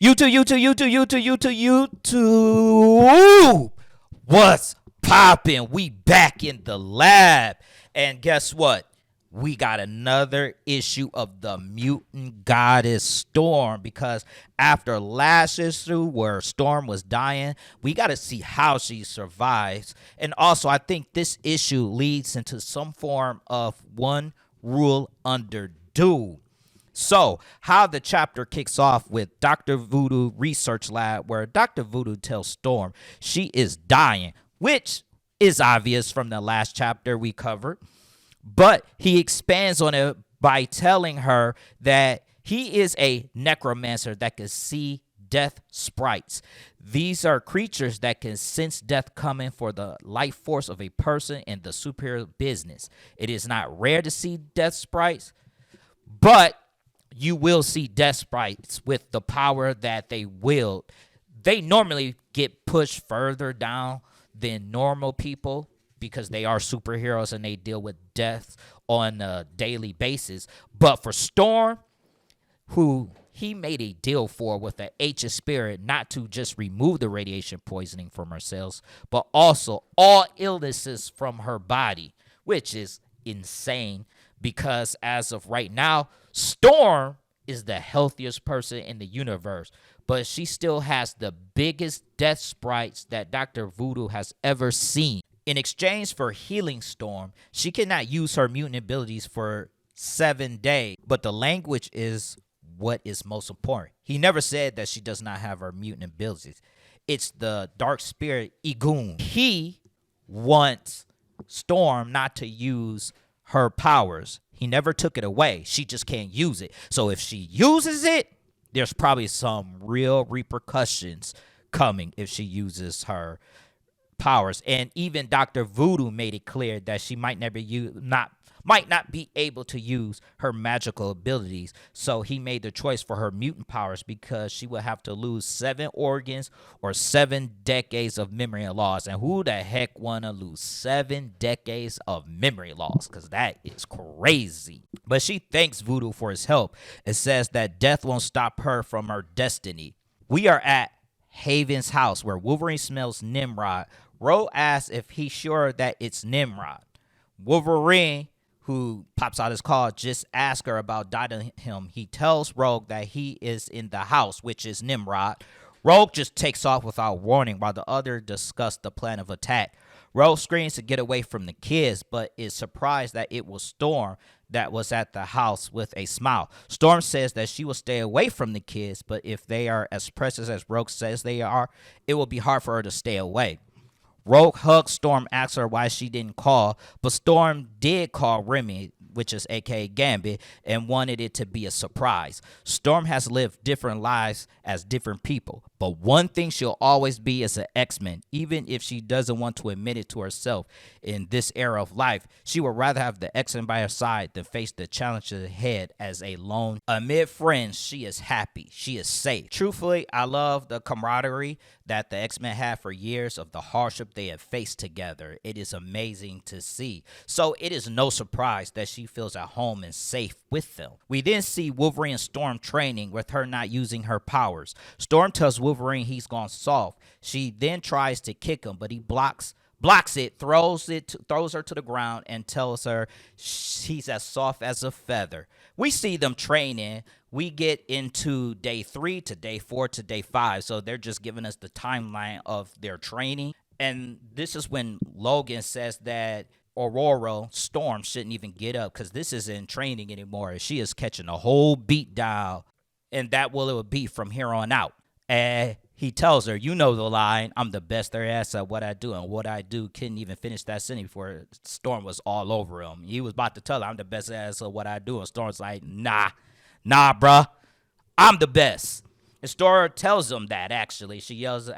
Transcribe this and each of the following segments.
YouTube. What's poppin'? We back in the lab. And guess what? We got another issue of the Mutant Goddess Storm, because after last issue where Storm was dying, we got to see how she survives. And also, I think this issue leads into some form of one rule under Doom. So, how the chapter kicks off with Dr. Voodoo Research Lab, where Dr. Voodoo tells Storm she is dying, which is obvious from the last chapter we covered. But he expands on it by telling her that he is a necromancer that can see death sprites. These are creatures that can sense death coming for the life force of a person in the superior business. It is not rare to see death sprites, but you will see death sprites with the power that they wield. They normally get pushed further down than normal people because they are superheroes and they deal with death on a daily basis. But for Storm, who he made a deal for with the H spirit not to just remove the radiation poisoning from her cells, but also all illnesses from her body, which is insane because as of right now, Storm is the healthiest person in the universe, but she still has the biggest death sprites that Dr. Voodoo has ever seen. In exchange for healing Storm, she cannot use her mutant abilities for 7 days, but the language is what is most important. He never said that she does not have her mutant abilities. It's the dark spirit Egun. He wants Storm not to use her powers. He never took it away. She just can't use it. So if she uses it, there's probably some real repercussions coming if she uses her powers. And even Dr. Voodoo made it clear that she might not be able to use her magical abilities. So he made the choice for her mutant powers because she would have to lose 7 organs or 7 decades of memory loss. And who the heck want to lose 7 decades of memory loss? Because that is crazy. But she thanks Voodoo for his help and says that death won't stop her from her destiny. We are at Haven's house where Wolverine smells Nimrod. Rogue asks if he's sure that it's Nimrod. Wolverine, who pops out his call, just asks her about dotting him. He tells Rogue that he is in the house, which is Nimrod. Rogue just takes off without warning while the other discuss the plan of attack. Rogue screams to get away from the kids, but is surprised that it was Storm that was at the house with a smile. Storm says that she will stay away from the kids, but if they are as precious as Rogue says they are, it will be hard for her to stay away. Rogue hugs Storm, asks her why she didn't call, but Storm did call Remy, which is aka Gambit, and wanted it to be a surprise. Storm has lived different lives as different people, but one thing she'll always be is an X-Men, even if she doesn't want to admit it to herself. In this era of life, she would rather have the X-Men by her side than face the challenges ahead as a lone. Amid friends, she is happy. She is safe. Truthfully, I love the camaraderie that the X-Men had for years of the hardship they have faced together. It is amazing to see. So it is no surprise that she feels at home and safe with them. We then see Wolverine and Storm training with her not using her powers. Storm tells Wolverine he's gone soft. She then tries to kick him, but he blocks it, throws her to the ground, and tells her she's as soft as a feather. We see them training. We get into day 3 to day 4 to day 5. So they're just giving us the timeline of their training. And this is when Logan says that Aurora Storm shouldn't even get up because this isn't training anymore. She is catching a whole beat down, and that will it will be from here on out. And he tells her, you know the line, I'm the best there is at what I do, and what I do couldn't even finish that sentence before Storm was all over him. He was about to tell her, I'm the best at what I do, and Storm's like, nah, bruh, I'm the best. And Storm tells him that, actually. She yells,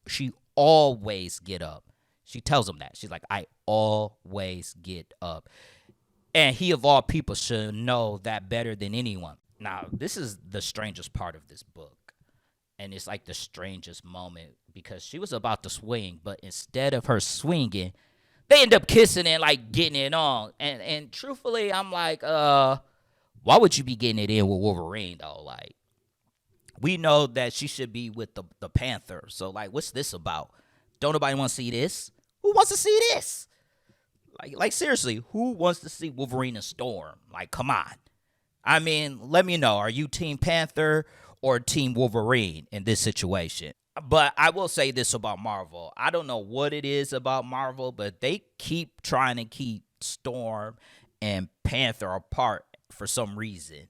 she always get up. She tells him that. She's like, I always get up. And he, of all people, should know that better than anyone. Now, this is the strangest part of this book. And it's like the strangest moment because she was about to swing, but instead of her swinging, they end up kissing and like getting it on. And truthfully, I'm like, why would you be getting it in with Wolverine though? Like, We know that she should be with the Panther. So like, what's this about? Don't nobody want to see this? Who wants to see this? Like seriously, who wants to see Wolverine and Storm? Like, come on. I mean, let me know. Are you Team Panther or Team Wolverine in this situation? But I will say this about Marvel. I don't know what it is about Marvel, but they keep trying to keep Storm and Panther apart for some reason.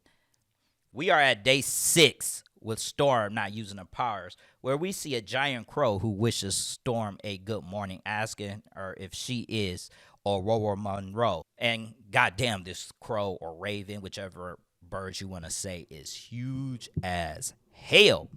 We are at day 6 with Storm not using her powers, where we see a giant crow who wishes Storm a good morning, asking her if she is Aurora Monroe. And goddamn, this crow or raven, whichever bird you want to say, is huge as hell.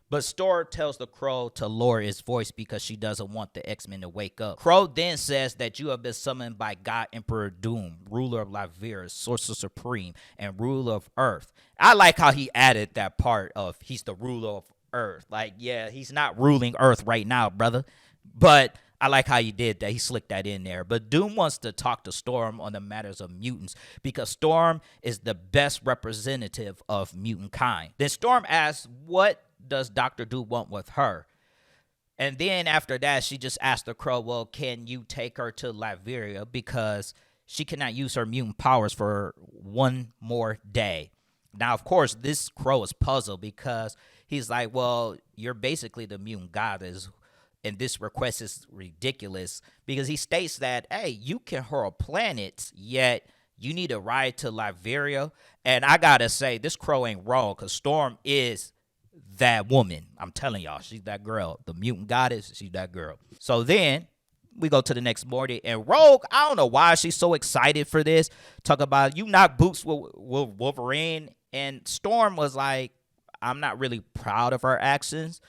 But Storm tells the crow to lower its voice because she doesn't want the X-Men to wake up. Crow then says that you have been summoned by God Emperor Doom, ruler of Latveria, sorcerer supreme, and ruler of Earth. I like how he added that part of he's the ruler of Earth. Like, yeah, he's not ruling Earth right now, brother. But I like how he did that. He slicked that in there. But Doom wants to talk to Storm on the matters of mutants because Storm is the best representative of mutant kind. Then Storm asks, what does Dr. Doom want with her? And then after that, she just asked the crow, well, can you take her to Latveria because she cannot use her mutant powers for one more day. Now, of course, this crow is puzzled because he's like, well, you're basically the mutant goddess, and this request is ridiculous because he states that, hey, you can hurl planets, yet you need a ride to Latveria. And I gotta say, this crow ain't wrong because Storm is that woman. I'm telling y'all, she's that girl. The mutant goddess, she's that girl. So then we go to the next morning, and Rogue, I don't know why she's so excited for this. Talk about you knock boots with Wolverine, and Storm was like, I'm not really proud of her actions,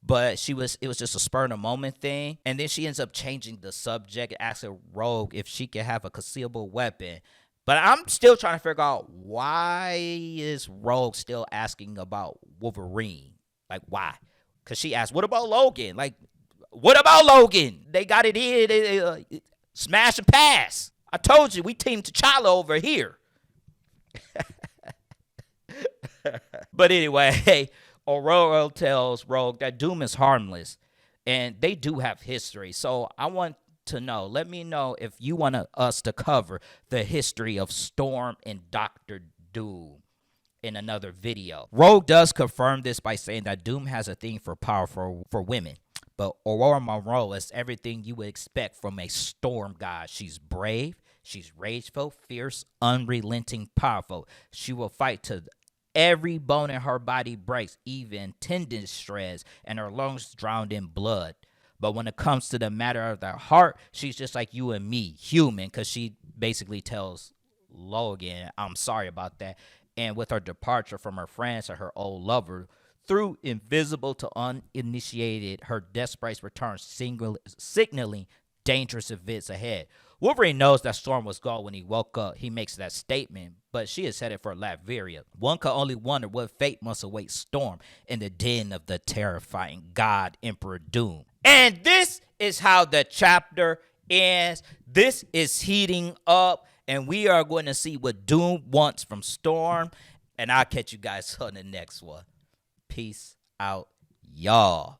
but it was just a spur of the moment thing. And then she ends up changing the subject, asking Rogue if she can have a concealable weapon. But I'm still trying to figure out, why is Rogue still asking about Wolverine? Like, why? Because she asked, what about Logan? Like, what about Logan? They got it in. Smash and pass. I told you, we team T'Challa over here. But anyway, Aurora tells Rogue that Doom is harmless, and they do have history. So I want to know, let me know if you want us to cover the history of Storm and Dr. Doom in another video. Rogue does confirm this by saying that Doom has a thing for power for women. But Aurora Monroe is everything you would expect from a Storm god. She's brave, she's rageful, fierce, unrelenting, powerful. She will fight to every bone in her body breaks, even tendons shreds, and her lungs drowned in blood. But when it comes to the matter of their heart, she's just like you and me, human, because she basically tells Logan, I'm sorry about that. And with her departure from her friends and her old lover, through invisible to uninitiated, her desperate return, signaling dangerous events ahead. Wolverine knows that Storm was gone when he woke up. He makes that statement, but she is headed for Latveria. One can only wonder what fate must await Storm in the den of the terrifying God Emperor Doom. And this is how the chapter ends. This is heating up, and we are going to see what Doom wants from Storm. And I'll catch you guys on the next one. Peace out, y'all.